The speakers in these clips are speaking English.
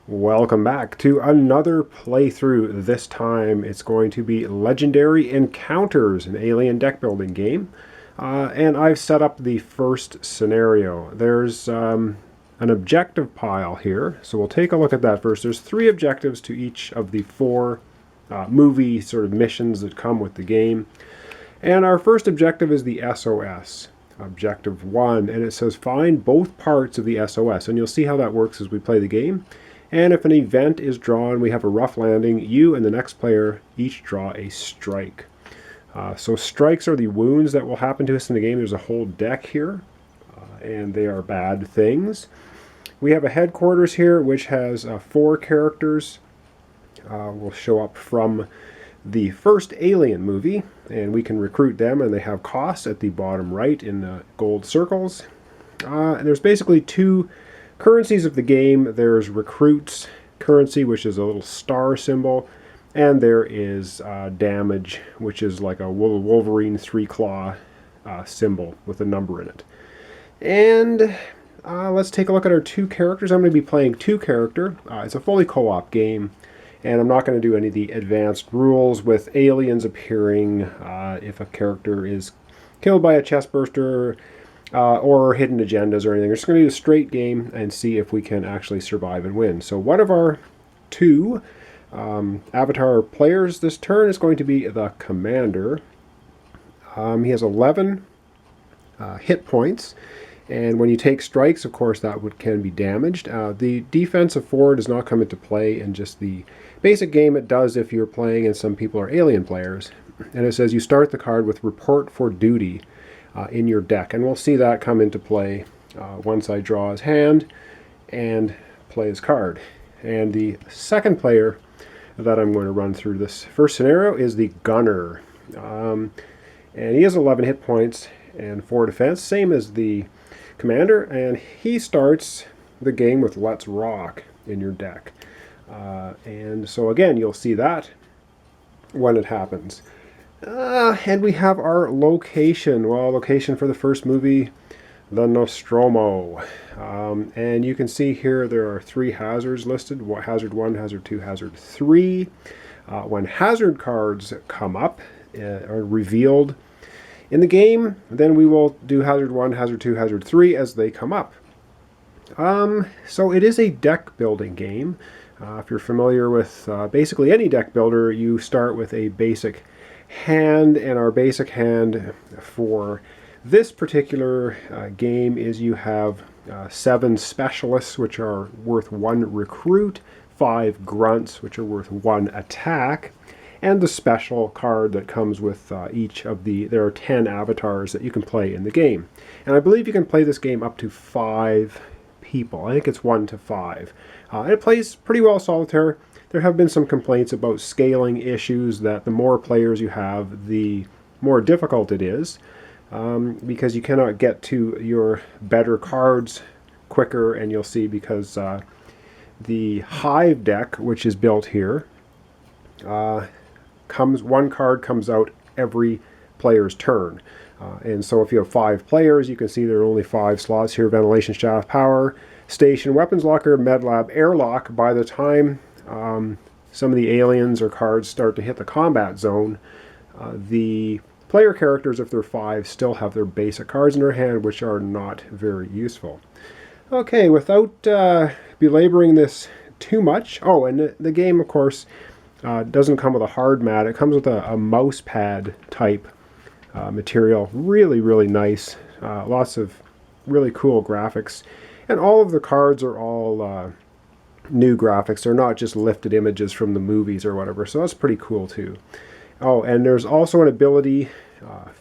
Welcome back to another playthrough. This time it's going to be Legendary Encounters, an alien deck building game. And I've set up the first scenario. There's an objective pile here, so we'll take a look at that first. There's 3 objectives to each of the 4 movie sort of missions that come with the game. And our first objective is the SOS. Objective 1, and it says find both parts of the SOS, and you'll see how that works as we play the game. And if an event is drawn, we have a rough landing, you and the next player each draw a strike. So strikes are the wounds that will happen to us in the game. There's a whole deck here, and they are bad things. We have a headquarters here, which has 4 characters. Will show up from the first Alien movie, and we can recruit them, and they have costs at the bottom right in gold circles. There's basically 2 currencies of the game. There's recruits currency, which is a little star symbol, and there is damage, which is like a Wolverine 3-claw symbol with a number in it. And let's take a look at our 2 characters. I'm going to be playing 2 character. It's a fully co-op game, and I'm not going to do any of the advanced rules with aliens appearing if a character is killed by a chestburster or hidden agendas or anything. We're just going to do a straight game and see if we can actually survive and win. So one of our 2 avatar players this turn is going to be the commander. He has 11 hit points, and when you take strikes, of course, that can be damaged. The defense of 4 does not come into play in just the basic game. It does if you're playing and some people are alien players. And it says you start the card with report for duty in your deck, and we'll see that come into play once I draw his hand and play his card. And the second player that I'm going to run through this first scenario is the gunner, and he has 11 hit points and 4 defense, same as the commander, and he starts the game with Let's Rock in your deck. And so again, you'll see that when it happens. And we have our location. Well, location for the first movie, the Nostromo. And you can see here there are 3 hazards listed. Hazard 1, Hazard 2, Hazard 3. When hazard cards come up, are revealed in the game, then we will do Hazard 1, Hazard 2, Hazard 3 as they come up. So it is a deck building game. If you're familiar with basically any deck builder, you start with a basic hand, and our basic hand for this particular game is you have 7 specialists, which are worth 1 recruit, 5 grunts, which are worth 1 attack, and the special card that comes with each of there are 10 avatars that you can play in the game. And I believe you can play this game up to 5 people. I think it's 1 to 5. And it plays pretty well solitaire. There have been some complaints about scaling issues, that the more players you have, the more difficult it is, because you cannot get to your better cards quicker, and you'll see because the Hive deck, which is built here, one card comes out every player's turn. And so if you have 5 players, you can see there are only 5 slots here: ventilation shaft, power station, weapons locker, med lab, airlock. By the time some of the aliens or cards start to hit the combat zone, the player characters, if they're 5, still have their basic cards in their hand, which are not very useful. Okay, without belaboring this too much. Oh, and the game, of course, doesn't come with a hard mat. It comes with a mouse pad type material. Really, really nice. Lots of really cool graphics. And all of the cards are all new graphics. They're not just lifted images from the movies or whatever. So that's pretty cool too. Oh, and there's also an ability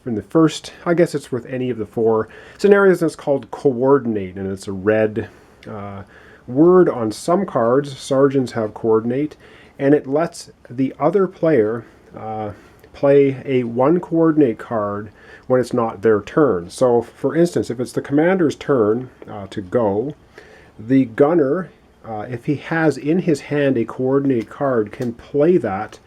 from the first, I guess it's with any of the 4 scenarios, that's called coordinate. And it's a red word on some cards. Sergeants have coordinate. And it lets the other player play a 1 coordinate card when it's not their turn. So for instance, if it's the commander's turn to go, the gunner, if he has in his hand a coordinate card, can play that,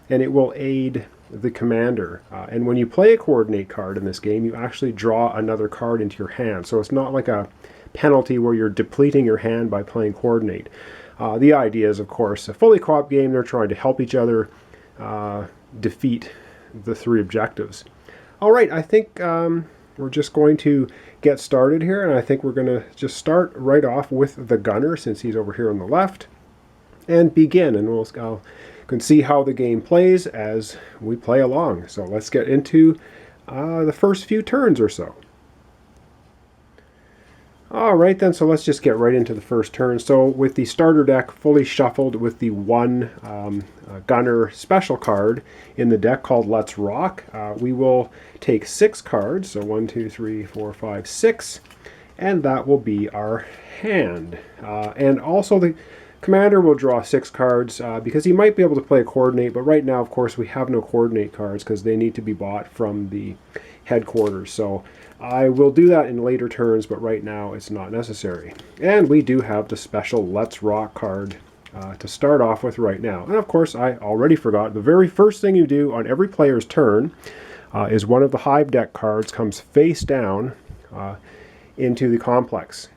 and it will aid the commander. And when you play a coordinate card in this game, you actually draw another card into your hand. So it's not like a penalty where you're depleting your hand by playing coordinate. The idea is, of course, a fully co-op game. They're trying to help each other defeat the three objectives. All right, I think we're just going to get started here, and I think we're going to just start right off with the gunner, since he's over here on the left, and begin, and we'll can see how the game plays as we play along. So let's get into the first few turns or so. All right then, so let's just get right into the first turn. So with the starter deck fully shuffled with the one gunner special card in the deck called Let's Rock, we will take 6 cards. So 1, 2, 3, 4, 5, 6, and that will be our hand. And also the commander will draw 6 cards because he might be able to play a coordinate, but right now, of course, we have no coordinate cards because they need to be bought from the headquarters. So I will do that in later turns, but right now it's not necessary. And we do have the special Let's Rock card to start off with right now. And of course, I already forgot, the very first thing you do on every player's turn is one of the Hive deck cards comes face down into the complex.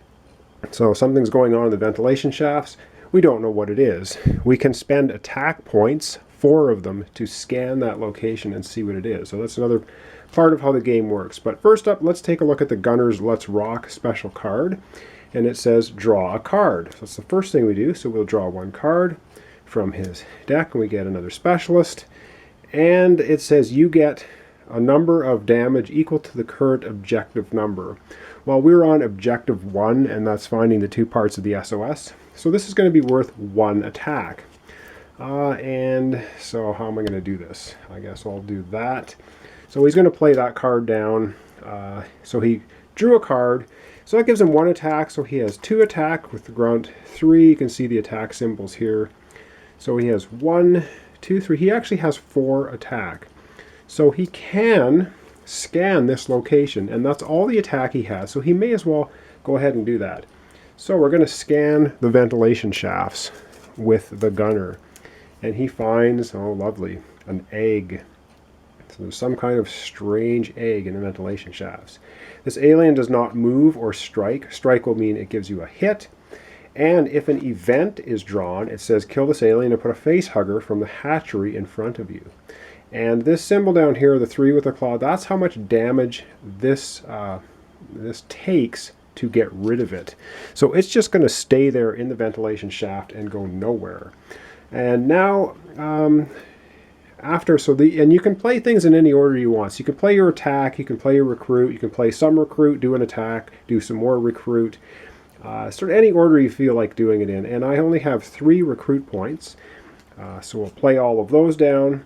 So something's going on in the ventilation shafts. We don't know what it is. We can spend attack points, 4 of them, to scan that location and see what it is. So that's another part of how the game works. But first up, let's take a look at the Gunner's Let's Rock special card. And it says draw a card. So that's the first thing we do. So we'll draw 1 card from his deck, and we get another specialist. And it says you get a number of damage equal to the current objective number. Well, we're on objective 1, and that's finding the 2 parts of the SOS. So this is going to be worth 1 attack. And so how am I going to do this? I guess I'll do that. So he's going to play that card down. So he drew a card. So that gives him 1 attack. So he has 2 attack with the grunt, 3. You can see the attack symbols here. So he has 1, 2, 3. He actually has 4 attack. So he can scan this location, and that's all the attack he has. So he may as well go ahead and do that. So we're going to scan the ventilation shafts with the gunner. And he finds, oh lovely, an egg. So there's some kind of strange egg in the ventilation shafts. This alien does not move or strike. Strike will mean it gives you a hit. And if an event is drawn, it says kill this alien and put a face hugger from the hatchery in front of you. And this symbol down here, the 3 with the claw, that's how much damage this takes to get rid of it. So it's just going to stay there in the ventilation shaft and go nowhere. And now, and you can play things in any order you want. So you can play your attack, you can play your recruit, you can play some recruit, do an attack, do some more recruit. Sort of any order you feel like doing it in. And I only have 3 recruit points. So we'll play all of those down.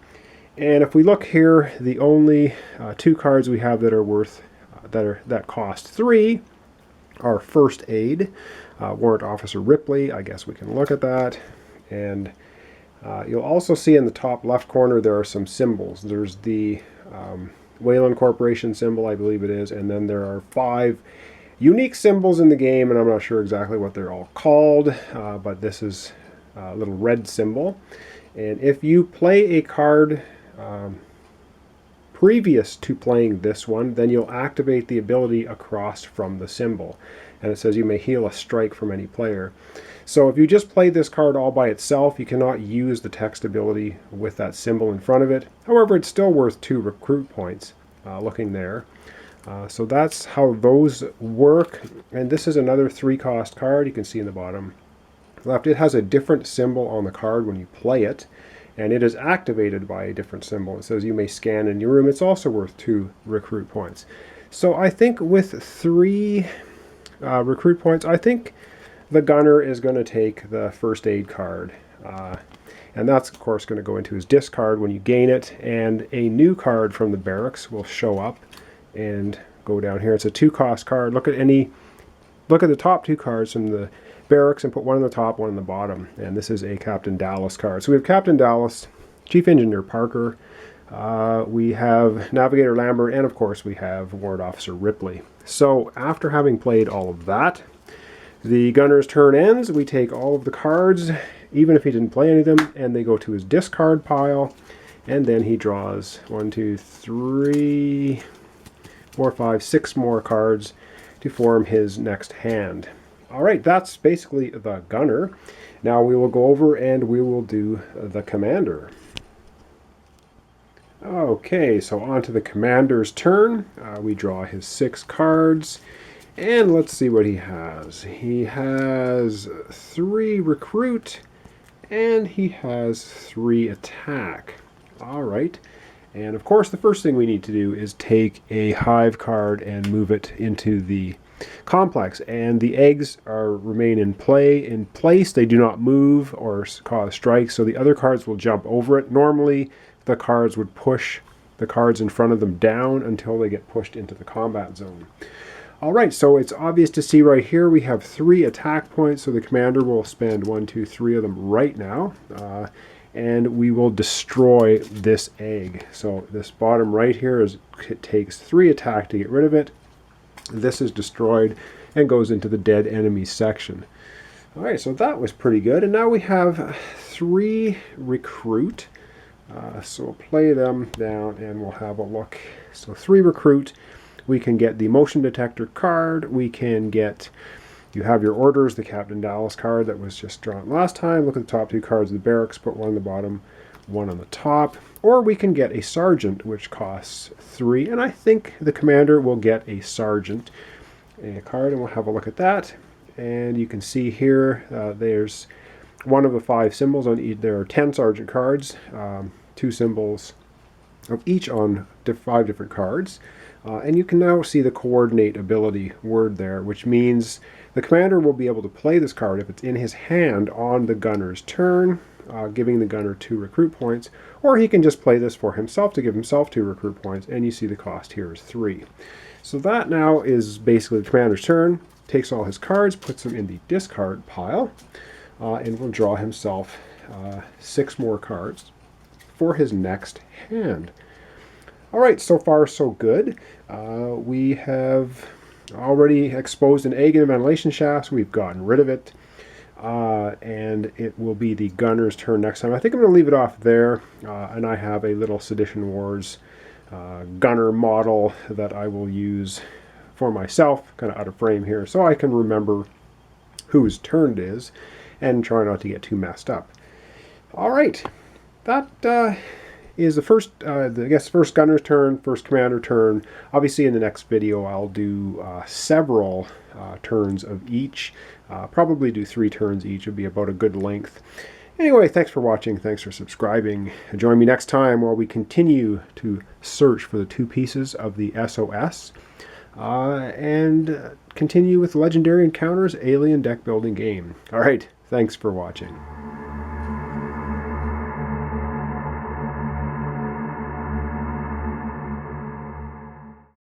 And if we look here, the only 2 cards we have that are worth that cost 3 are First Aid, Warrant Officer Ripley. I guess we can look at that. And you'll also see in the top left corner there are some symbols. There's the Wayland Corporation symbol, I believe it is, and then there are 5 unique symbols in the game, and I'm not sure exactly what they're all called, but this is a little red symbol. And if you play a card previous to playing this one, then you'll activate the ability across from the symbol. And it says you may heal a strike from any player. So if you just play this card all by itself, you cannot use the text ability with that symbol in front of it. However, it's still worth 2 recruit points, looking there. So that's how those work. And this is another 3-cost card. You can see in the bottom left, it has a different symbol on the card when you play it. And it is activated by a different symbol. It says you may scan in your room. It's also worth 2 recruit points. So I think with 3 recruit points, I think the gunner is going to take the First Aid card. And that's, of course, going to go into his discard when you gain it. And a new card from the barracks will show up and go down here. It's a 2-cost card. Look at the top 2 cards from the barracks and put one on the top, one on the bottom. And this is a Captain Dallas card. So we have Captain Dallas, Chief Engineer Parker, we have Navigator Lambert, and of course we have Warrant Officer Ripley. So after having played all of that, the gunner's turn ends. We take all of the cards, even if he didn't play any of them, and they go to his discard pile. And then he draws 1, 2, 3, 4, 5, 6 more cards to form his next hand. All right, that's basically the gunner. Now we will go over and we will do the commander. Okay, so on to the commander's turn. We draw his 6 cards. And let's see what he has. He has 3 recruit and he has 3 attack. All right. And of course, the first thing we need to do is take a hive card and move it into the complex. And the eggs remain in place. They do not move or cause strikes, so the other cards will jump over it. Normally, the cards would push the cards in front of them down until they get pushed into the combat zone. All right, so it's obvious to see right here we have 3 attack points, so the commander will spend 1, 2, 3 of them right now. And we will destroy this egg. So this bottom right here it takes 3 attack to get rid of it. This is destroyed and goes into the dead enemy section. All right, so that was pretty good. And now we have 3 recruit. So we'll play them down and we'll have a look. So 3 recruit. We can get the motion detector card. We can get, you have your orders, the Captain Dallas card that was just drawn last time. Look at the top 2 cards of the barracks, put 1 on the bottom, 1 on the top. Or we can get a sergeant, which costs 3. And I think the commander will get a sergeant card, and we'll have a look at that. And you can see here, there's one of the 5 symbols on each. There are 10 sergeant cards, 2 symbols of each on 5 different cards. And you can now see the coordinate ability word there, which means the commander will be able to play this card if it's in his hand on the gunner's turn, giving the gunner 2 recruit points, or he can just play this for himself to give himself 2 recruit points, and you see the cost here is 3. So that now is basically the commander's turn, takes all his cards, puts them in the discard pile, and will draw himself 6 more cards for his next hand. All right, so far so good. We have already exposed an egg in the ventilation shaft, so we've gotten rid of it. And it will be the gunner's turn next time. I think I'm going to leave it off there, and I have a little Sedition Wars gunner model that I will use for myself, kind of out of frame here, so I can remember whose turn it is and try not to get too messed up. All right, that is the first, first gunner's turn, first commander turn. Obviously, in the next video, I'll do several turns of each. Probably do 3 turns each. Would be about a good length. Anyway, thanks for watching. Thanks for subscribing. Join me next time while we continue to search for the 2 pieces of the SOS and continue with Legendary Encounters Alien Deck Building game. All right, thanks for watching.